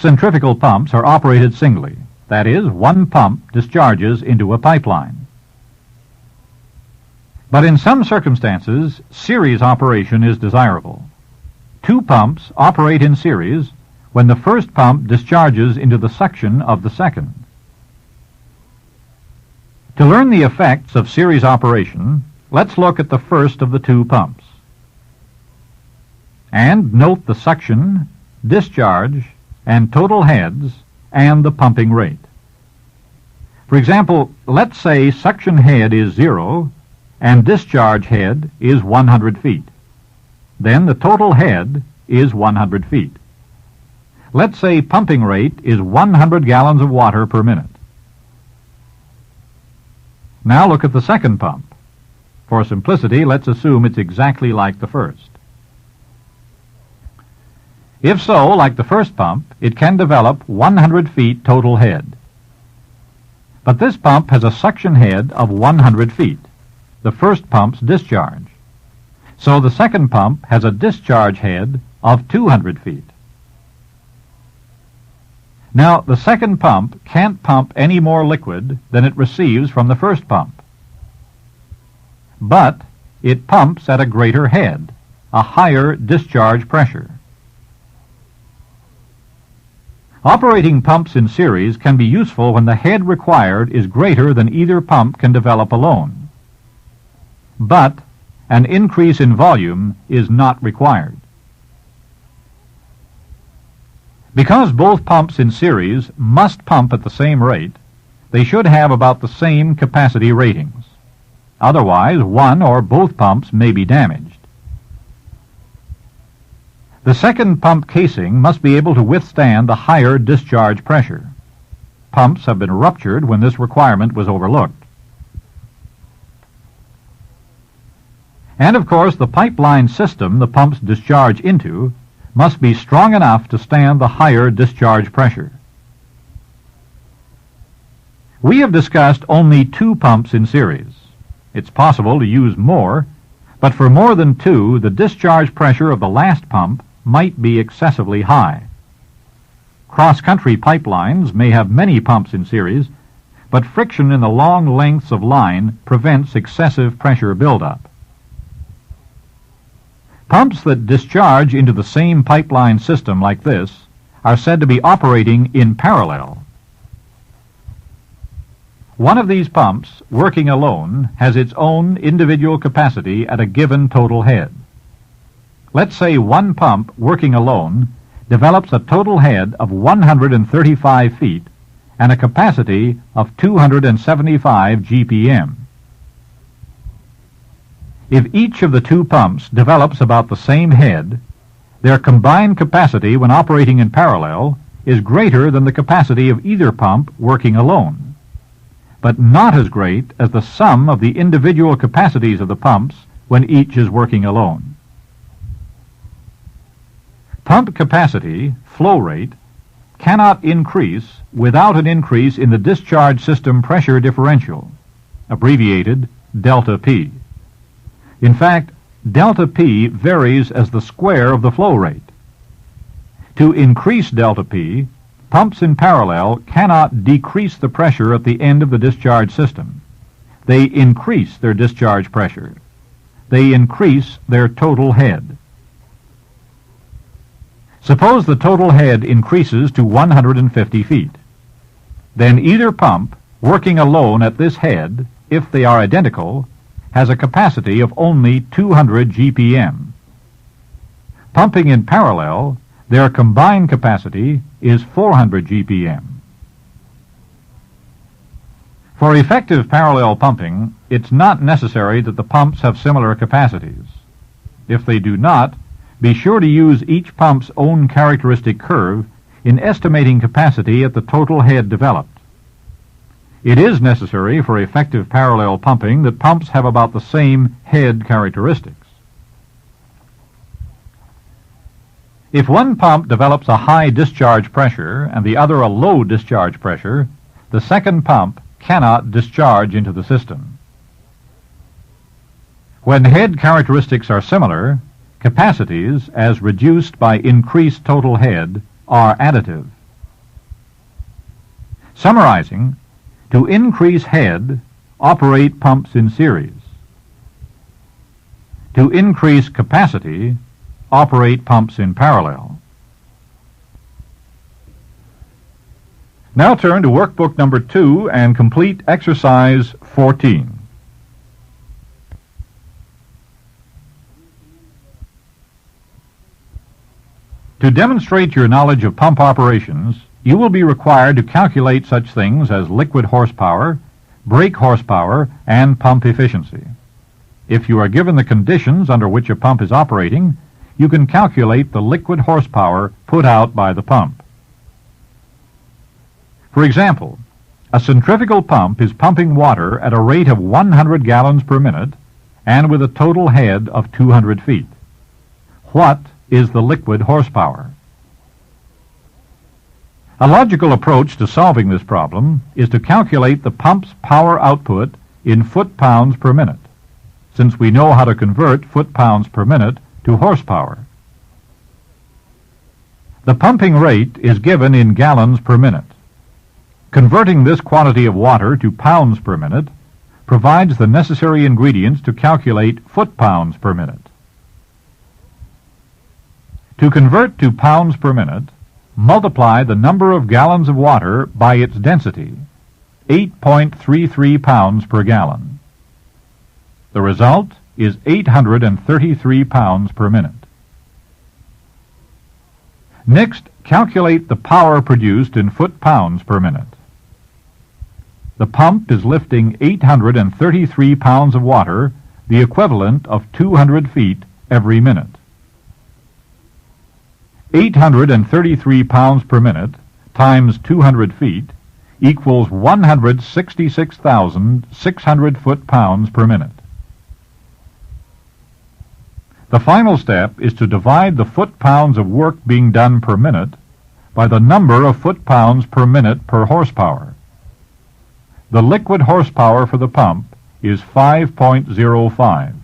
Centrifugal pumps are operated singly. That is, one pump discharges into a pipeline. But in some circumstances, series operation is desirable. Two pumps operate in series when the first pump discharges into the suction of the second. To learn the effects of series operation, let's look at the first of the two pumps. And note the suction, discharge, and total heads, and the pumping rate. For example, let's say suction head is 0 and discharge head is 100 feet. Then the total head is 100 feet. Let's say pumping rate is 100 gallons of water per minute. Now look at the second pump. For simplicity, let's assume it's exactly like the first. If so, like the first pump, it can develop 100 feet total head. But this pump has a suction head of 100 feet, the first pump's discharge. So the second pump has a discharge head of 200 feet. Now, the second pump can't pump any more liquid than it receives from the first pump. But it pumps at a greater head, a higher discharge pressure. Operating pumps in series can be useful when the head required is greater than either pump can develop alone. But an increase in volume is not required. Because both pumps in series must pump at the same rate, they should have about the same capacity ratings. Otherwise, one or both pumps may be damaged. The second pump casing must be able to withstand the higher discharge pressure. Pumps have been ruptured when this requirement was overlooked. And of course, the pipeline system the pumps discharge into must be strong enough to stand the higher discharge pressure. We have discussed only two pumps in series. It's possible to use more, but for more than two, the discharge pressure of the last pump might be excessively high. Cross-country pipelines may have many pumps in series, but friction in the long lengths of line prevents excessive pressure buildup. Pumps that discharge into the same pipeline system like this are said to be operating in parallel. One of these pumps, working alone, has its own individual capacity at a given total head. Let's say one pump, working alone, develops a total head of 135 feet and a capacity of 275 GPM. If each of the two pumps develops about the same head, their combined capacity when operating in parallel is greater than the capacity of either pump working alone, but not as great as the sum of the individual capacities of the pumps when each is working alone. Pump capacity, flow rate, cannot increase without an increase in the discharge system pressure differential, abbreviated delta P. In fact, delta P varies as the square of the flow rate. To increase delta P, pumps in parallel cannot decrease the pressure at the end of the discharge system. They increase their discharge pressure. They increase their total head. Suppose the total head increases to 150 feet. Then either pump, working alone at this head, if they are identical, has a capacity of only 200 GPM. Pumping in parallel, their combined capacity is 400 GPM. For effective parallel pumping, it's not necessary that the pumps have similar capacities. If they do not, be sure to use each pump's own characteristic curve in estimating capacity at the total head developed. It is necessary for effective parallel pumping that pumps have about the same head characteristics. If one pump develops a high discharge pressure and the other a low discharge pressure, the second pump cannot discharge into the system. When head characteristics are similar, capacities, as reduced by increased total head, are additive. Summarizing, to increase head, operate pumps in series. To increase capacity, operate pumps in parallel. Now turn to workbook number 2 and complete exercise 14. To demonstrate your knowledge of pump operations, you will be required to calculate such things as liquid horsepower, brake horsepower, and pump efficiency. If you are given the conditions under which a pump is operating, you can calculate the liquid horsepower put out by the pump. For example, a centrifugal pump is pumping water at a rate of 100 gallons per minute and with a total head of 200 feet. What is the liquid horsepower? A logical approach to solving this problem is to calculate the pump's power output in foot-pounds per minute, since we know how to convert foot-pounds per minute to horsepower. The pumping rate is given in gallons per minute. Converting this quantity of water to pounds per minute provides the necessary ingredients to calculate foot-pounds per minute. To convert to pounds per minute, multiply the number of gallons of water by its density, 8.33 pounds per gallon. The result is 833 pounds per minute. Next, calculate the power produced in foot-pounds per minute. The pump is lifting 833 pounds of water, the equivalent of 200 feet every minute. 833 pounds per minute times 200 feet equals 166,600 foot-pounds per minute. The final step is to divide the foot-pounds of work being done per minute by the number of foot-pounds per minute per horsepower. The liquid horsepower for the pump is 5.05.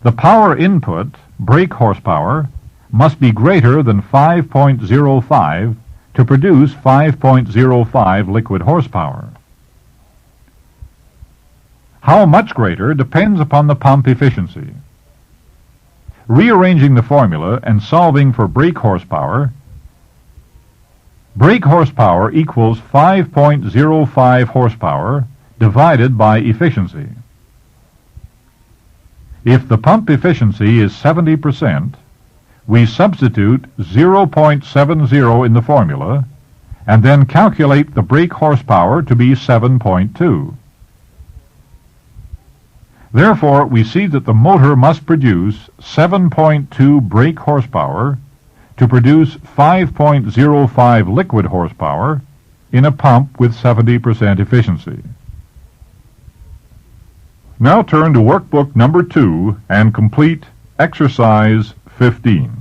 The power input, brake horsepower, must be greater than 5.05 to produce 5.05 liquid horsepower. How much greater depends upon the pump efficiency. Rearranging the formula and solving for brake horsepower equals 5.05 horsepower divided by efficiency. If the pump efficiency is 70%, we substitute 0.70 in the formula and then calculate the brake horsepower to be 7.2. Therefore, we see that the motor must produce 7.2 brake horsepower to produce 5.05 liquid horsepower in a pump with 70% efficiency. Now turn to workbook number 2 and complete exercise 15.